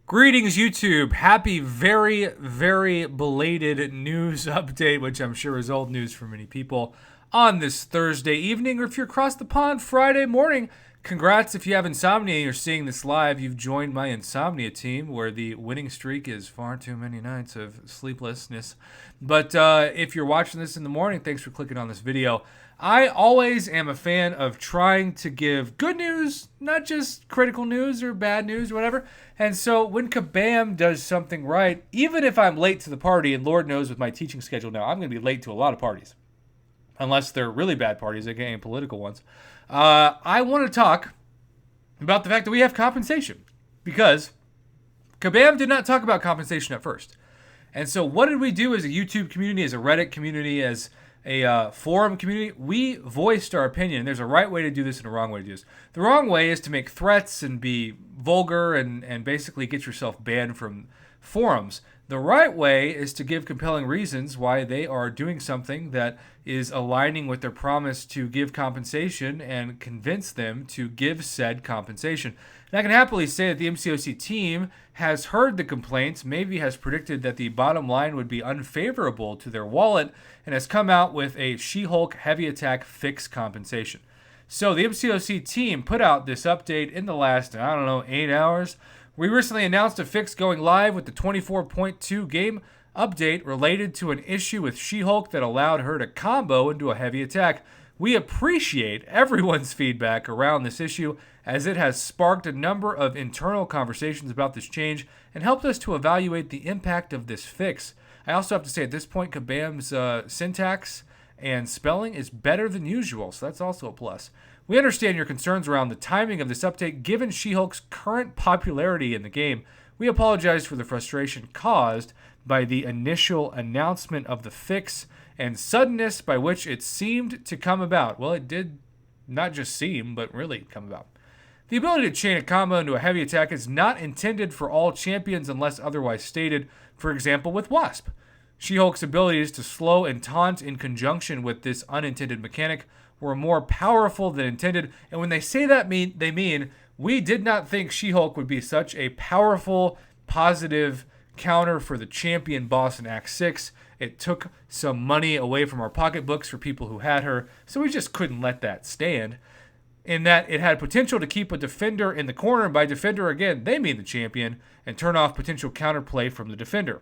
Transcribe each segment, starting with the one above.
Greetings, YouTube. Happy, very, very belated news update, which I'm sure is old news for many people, on this Thursday evening, or if you're across the pond, Friday morning. Congrats if you have insomnia and you're seeing this live. You've joined my insomnia team, where the winning streak is far too many nights of sleeplessness. But if you're watching this in the morning, thanks for clicking on this video. I always am a fan of trying to give good news, not just critical news or bad news or whatever. And so when Kabam does something right, even if I'm late to the party, and Lord knows with my teaching schedule now, I'm going to be late to a lot of parties, unless they're really bad parties, aka political ones. I want to talk about the fact that we have compensation, because Kabam did not talk about compensation at first. And so what did we do as a YouTube community, as a Reddit community, as a forum community? We voiced our opinion. There's a right way to do this and a wrong way to do this. The wrong way is to make threats and be vulgar and basically get yourself banned from forums. The right way is to give compelling reasons why they are doing something that is aligning with their promise to give compensation and convince them to give said compensation. And I can happily say that the MCOC team has heard the complaints, maybe has predicted that the bottom line would be unfavorable to their wallet, and has come out with a She-Hulk heavy attack fix compensation. So the MCOC team put out this update in the last, 8 hours. We recently announced a fix going live with the 24.2 game update related to an issue with She-Hulk that allowed her to combo into a heavy attack. We appreciate everyone's feedback around this issue, as it has sparked a number of internal conversations about this change and helped us to evaluate the impact of this fix. I also have to say at this point, Kabam's syntax and spelling is better than usual, so that's also a plus. We understand your concerns around the timing of this update given She-Hulk's current popularity in the game. We apologize for the frustration caused by the initial announcement of the fix and suddenness by which it seemed to come about. Well, it did not just seem, but really come about. The ability to chain a combo into a heavy attack is not intended for all champions unless otherwise stated, for example with Wasp. She-Hulk's abilities to slow and taunt in conjunction with this unintended mechanic were more powerful than intended, and when they say that, they mean we did not think She-Hulk would be such a powerful, positive counter for the champion boss in Act 6. It took some money away from our pocketbooks for people who had her, so we just couldn't let that stand. In that it had potential to keep a defender in the corner, and by defender again, they mean the champion, and turn off potential counterplay from the defender.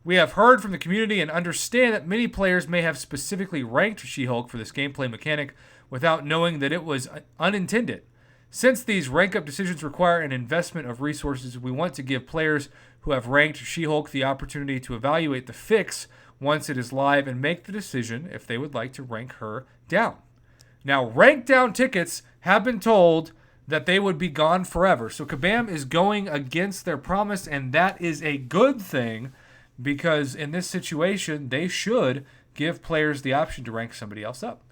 We have heard from the community and understand that many players may have specifically ranked She-Hulk for this gameplay mechanic without knowing that it was unintended. Since these rank-up decisions require an investment of resources, we want to give players who have ranked She-Hulk the opportunity to evaluate the fix once it is live and make the decision if they would like to rank her down. Now, rank down tickets have been told that they would be gone forever. So Kabam is going against their promise, and that is a good thing, because in this situation, they should give players the option to rank somebody else up.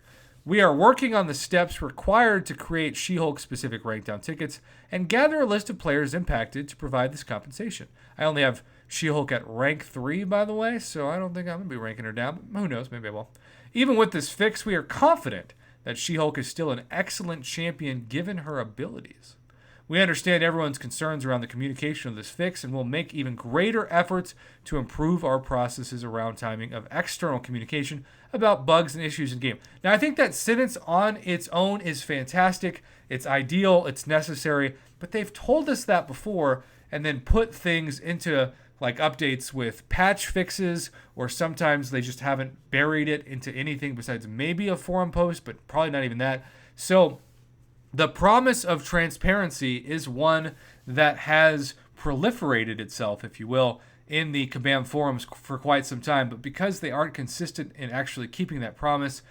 We are working on the steps required to create She-Hulk specific rank down tickets and gather a list of players impacted to provide this compensation. I only have She-Hulk at rank 3, by the way, so I don't think I'm going to be ranking her down, but who knows, maybe I will. Even with this fix, we are confident that She-Hulk is still an excellent champion given her abilities. We understand everyone's concerns around the communication of this fix and will make even greater efforts to improve our processes around timing of external communication about bugs and issues in game. Now, I think that sentence on its own is fantastic. It's ideal. It's necessary. But they've told us that before and then put things into like updates with patch fixes, or sometimes they just haven't buried it into anything besides maybe a forum post, but probably not even that. So the promise of transparency is one that has proliferated itself, if you will, in the Kabam forums for quite some time. But because they aren't consistent in actually keeping that promise,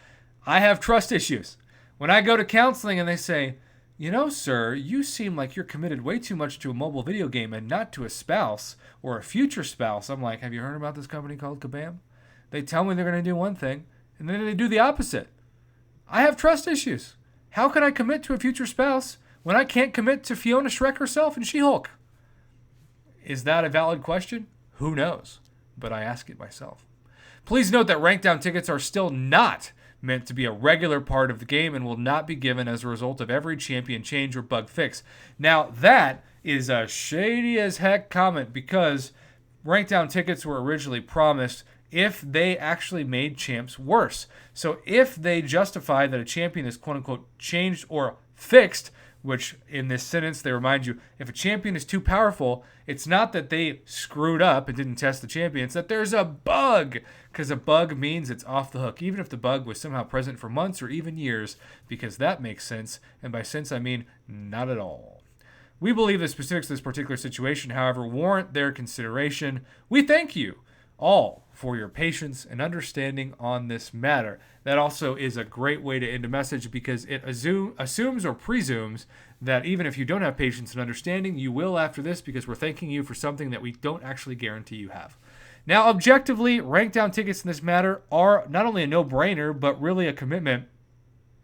I have trust issues. When I go to counseling and they say, you know, sir, you seem like you're committed way too much to a mobile video game and not to a spouse or a future spouse, I'm like, have you heard about this company called Kabam? They tell me they're going to do one thing, and then they do the opposite. I have trust issues. How can I commit to a future spouse when I can't commit to Fiona Shrek herself and She-Hulk? Is that a valid question? Who knows? But I ask it myself. Please note that rank down tickets are still not meant to be a regular part of the game and will not be given as a result of every champion change or bug fix. Now, that is a shady as heck comment because rank down tickets were originally promised if they actually made champs worse. So if they justify that a champion is quote unquote changed or fixed, which in this sentence they remind you, if a champion is too powerful, it's not that they screwed up and didn't test the champion, it's that there's a bug, because a bug means it's off the hook, even if the bug was somehow present for months or even years, because that makes sense, and by sense I mean not at all. We believe the specifics of this particular situation, however, warrant their consideration. We thank you all for your patience and understanding on this matter. That also is a great way to end a message because it assumes or presumes that even if you don't have patience and understanding, you will after this because we're thanking you for something that we don't actually guarantee you have. Now, objectively, rank down tickets in this matter are not only a no-brainer, but really a commitment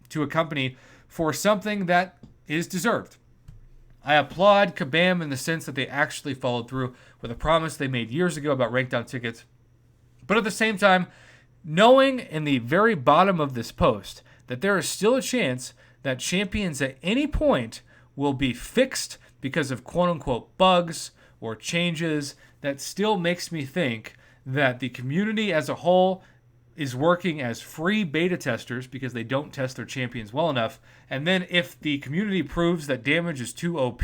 to a company for something that is deserved. I applaud Kabam in the sense that they actually followed through with a promise they made years ago about rank down tickets. But at the same time, knowing in the very bottom of this post that there is still a chance that champions at any point will be fixed because of quote-unquote bugs or changes, that still makes me think that the community as a whole is working as free beta testers because they don't test their champions well enough. And then if the community proves that damage is too OP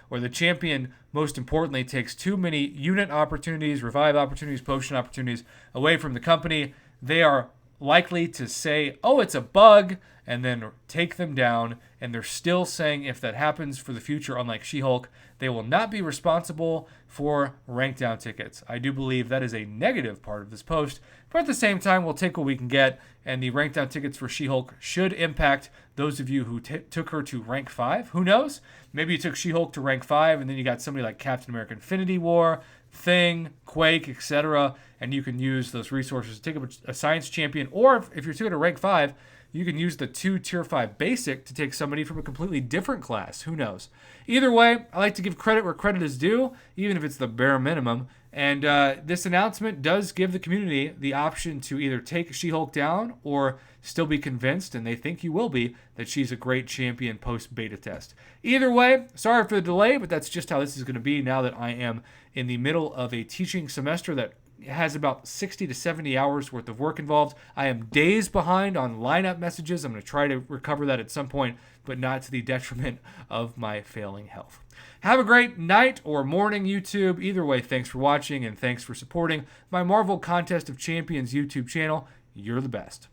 or the champion, most importantly, takes too many unit opportunities, revive opportunities, potion opportunities away from the company, they are likely to say, oh, it's a bug, and then take them down. And they're still saying if that happens for the future, unlike She-Hulk, they will not be responsible for rank down tickets. I do believe that is a negative part of this post, but at the same time, we'll take what we can get, and the rank down tickets for She-Hulk should impact those of you who took her to rank 5. Who knows? Maybe you took She-Hulk to rank 5, and then you got somebody like Captain America Infinity War, Thing, Quake, etc., and you can use those resources to take up a science champion, or if you're taking a rank 5, you can use the 2 tier 5 basic to take somebody from a completely different class. Who knows? Either way, I like to give credit where credit is due, even if it's the bare minimum. And this announcement does give the community the option to either take She-Hulk down or still be convinced, and they think you will be, that she's a great champion post-beta test. Either way, sorry for the delay, but that's just how this is going to be now that I am in the middle of a teaching semester that has about 60 to 70 hours worth of work involved. I am days behind on lineup messages. I'm going to try to recover that at some point, but not to the detriment of my failing health. Have a great night or morning, YouTube. Either way, thanks for watching and thanks for supporting my Marvel Contest of Champions YouTube channel. You're the best.